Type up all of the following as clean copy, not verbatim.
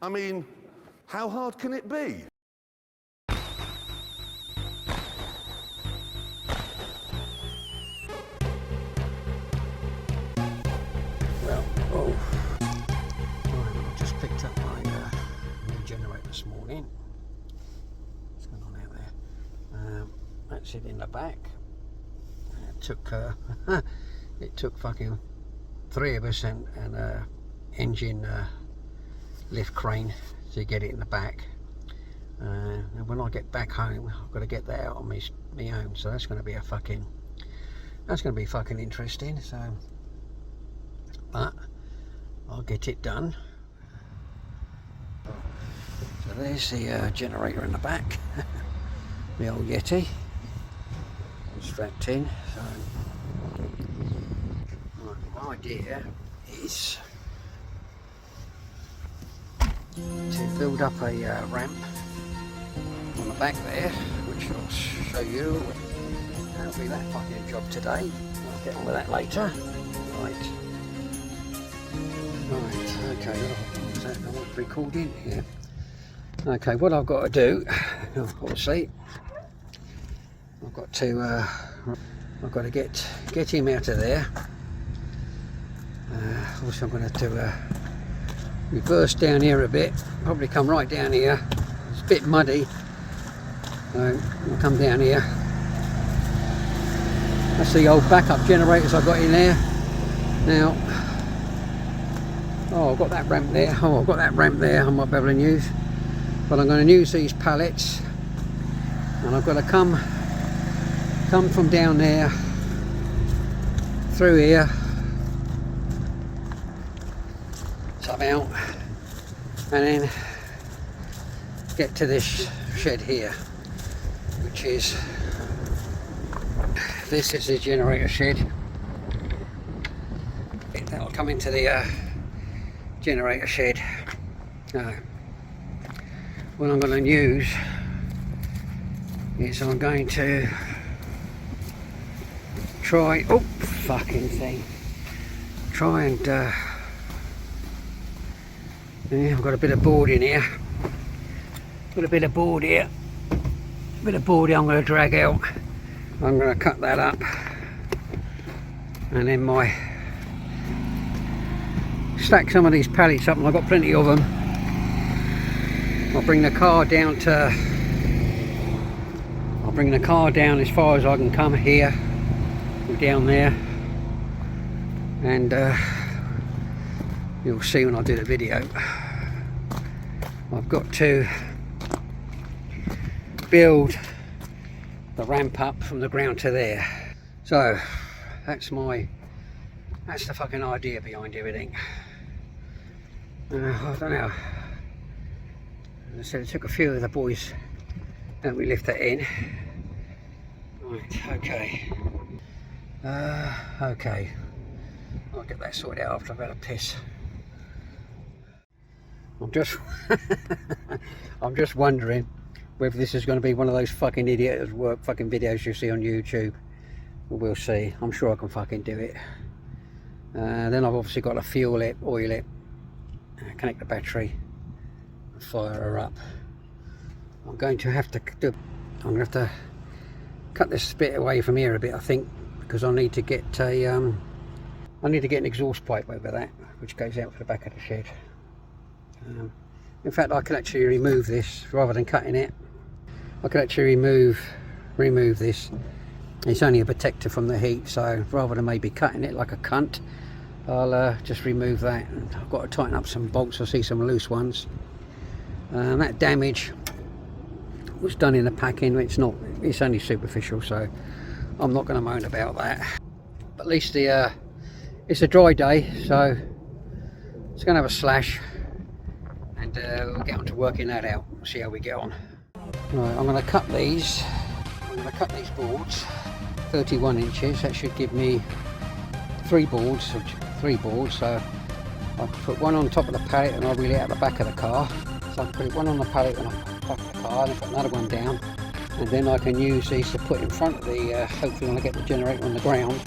I mean, how hard can it be? Well, oh, I just picked up my new generator this morning. What's going on out there? That's it in the back. It took fucking 3 of us and a engine lift crane to get it in the back. And when I get back home, I've got to get that out on my own. So that's going to be fucking interesting. So, but I'll get it done. So there's the generator in the back, the old Yeti, strapped in. So my idea is to build up a ramp on the back there, which I'll show you. That'll be that fucking job today. I'll get on with that later. Right, okay, is that not recording? Yeah. Okay, what I've got to do, obviously, I've got to get him out of there. Also, I'm going to reverse down here a bit, probably come right down here. It's a bit muddy, so I'll come down here. That's the old backup generators I got in there. Now, I've got that ramp there. I might be able to use, but I'm going to use these pallets, and I've got to come from down there through here somehow, and then get to this shed here, which is, this is the generator shed. That'll come into the generator shed. What I'm going to use is I'm going to try, oh fucking thing, try and yeah, I've got a bit of board in here. I'm going to drag out. I'm going to cut that up, and then stack some of these pallets up, and I've got plenty of them. I'll bring the car down as far as I can come here, down there, and you'll see when I do the video. I've got to build the ramp up from the ground to there. So that's the fucking idea behind everything. I don't know. As I said, it took a few of the boys and we lift that in. Right, okay. Okay. I'll get that sorted out after I've had a piss. I'm just wondering whether this is going to be one of those fucking idiot work fucking videos you see on YouTube. We'll see. I'm sure I can fucking do it. Then I've obviously got to fuel it, oil it, connect the battery, and fire her up. I'm going to have to cut this bit away from here a bit, I think, because I need to get an exhaust pipe over that, which goes out for the back of the shed. In fact, I can actually remove this rather than cutting it. I could actually remove this. It's only a protector from the heat, so rather than maybe cutting it like a cunt, I'll just remove that. And I've got to tighten up some bolts. I see some loose ones. That damage was done in the packing. It's only superficial, so I'm not going to moan about that. But at least it's a dry day, so it's going to have a slash, and we'll get on to working that out. See how we get on. Right, I'm going to cut these boards 31 inches. That should give me three boards. So I'll put one on top of the pallet and I'll reel it out the back of the car. So I'll put one on the pallet and on the back of the car, and put another one down, and then I can use these to put in front of the hopefully when I get the generator on the ground,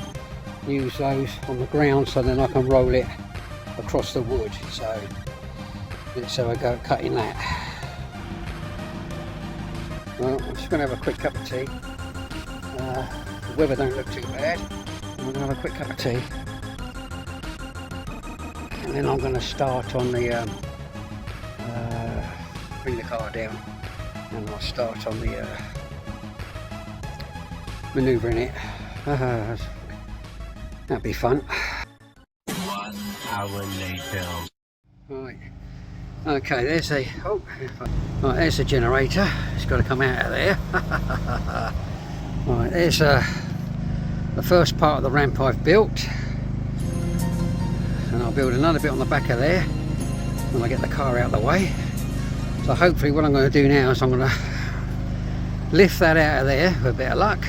use those on the ground so then I can roll it across the wood. So Let's have a go at cutting that. Well, I'm just going to have a quick cup of tea. The weather don't look too bad. I'm going to have a quick cup of tea. And then I'm going to start on the, bring the car down. And I'll start on the manoeuvring it. That'd be fun. 1 hour later. Right. Okay, there's a right, there's the generator. It's got to come out of there. Right, there's the first part of the ramp I've built, and I'll build another bit on the back of there when I get the car out of the way. So hopefully what I'm going to do now is I'm going to lift that out of there with a bit of luck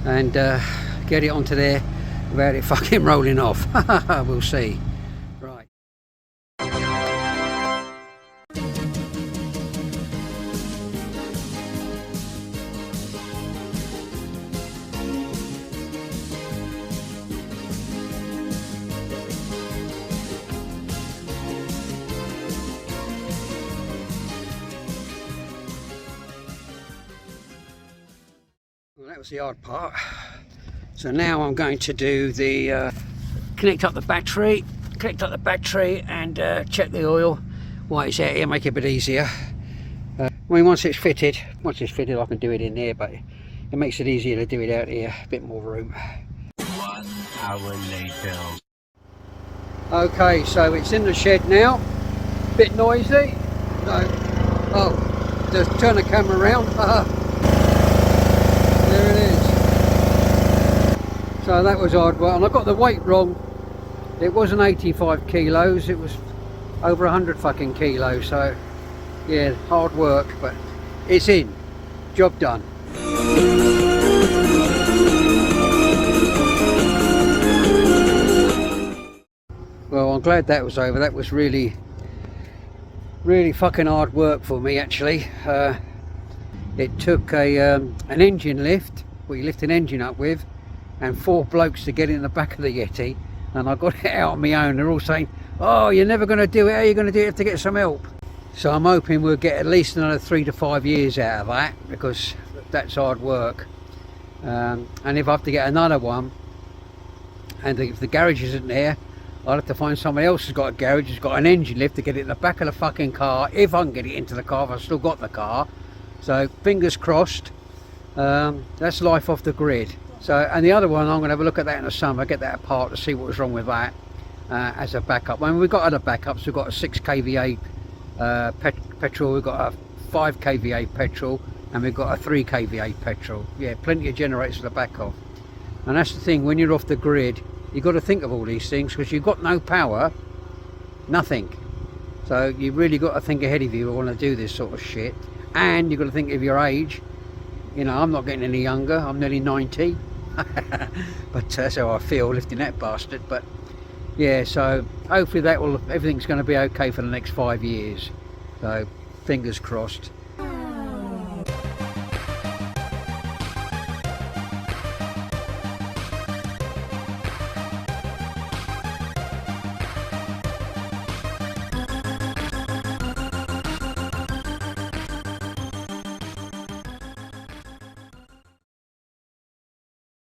and get it onto there without it fucking rolling off. We'll see. Right. Well, that was the hard part. So now I'm going to do the connect up the battery and check the oil while it's out here, make it a bit easier. I mean, once it's fitted I can do it in there, but it makes it easier to do it out here, a bit more room. 1 hour later. Okay, so it's in the shed now, bit noisy. So, oh, just turn the camera around. There it is. So that was hard work, and I got the weight wrong. It wasn't 85 kilos, it was over 100 fucking kilos. So yeah, hard work, but it's in. Job done. Well, I'm glad that was over. That was really fucking hard work for me, actually. It took an engine lift, what you lift an engine up with, and 4 blokes to get in the back of the Yeti, and I got it out on my own. They're all saying, oh, you're never going to do it, how are you going to do it? You have to get some help. So I'm hoping we'll get at least another 3 to 5 years out of that, because that's hard work. And if I have to get another one, and if the garage isn't there, I'll have to find somebody else who's got a garage, who's got an engine lift to get it in the back of the fucking car, if I can get it into the car, if I've still got the car. So fingers crossed. That's life off the grid. So, and the other one, I'm going to have a look at that in the summer, get that apart to see what was wrong with that as a backup. I mean, we've got other backups. We've got a 6 kVA petrol, we've got a 5 kVA petrol, and we've got a 3 kVA petrol. Yeah, plenty of generators to back off. And that's the thing, when you're off the grid, you've got to think of all these things, because you've got no power, nothing. So you've really got to think ahead of you when you want to do this sort of shit. And you've got to think of your age. You know, I'm not getting any younger, I'm nearly 90. But that's how I feel lifting that bastard. But yeah, so hopefully everything's going to be okay for the next 5 years. So fingers crossed.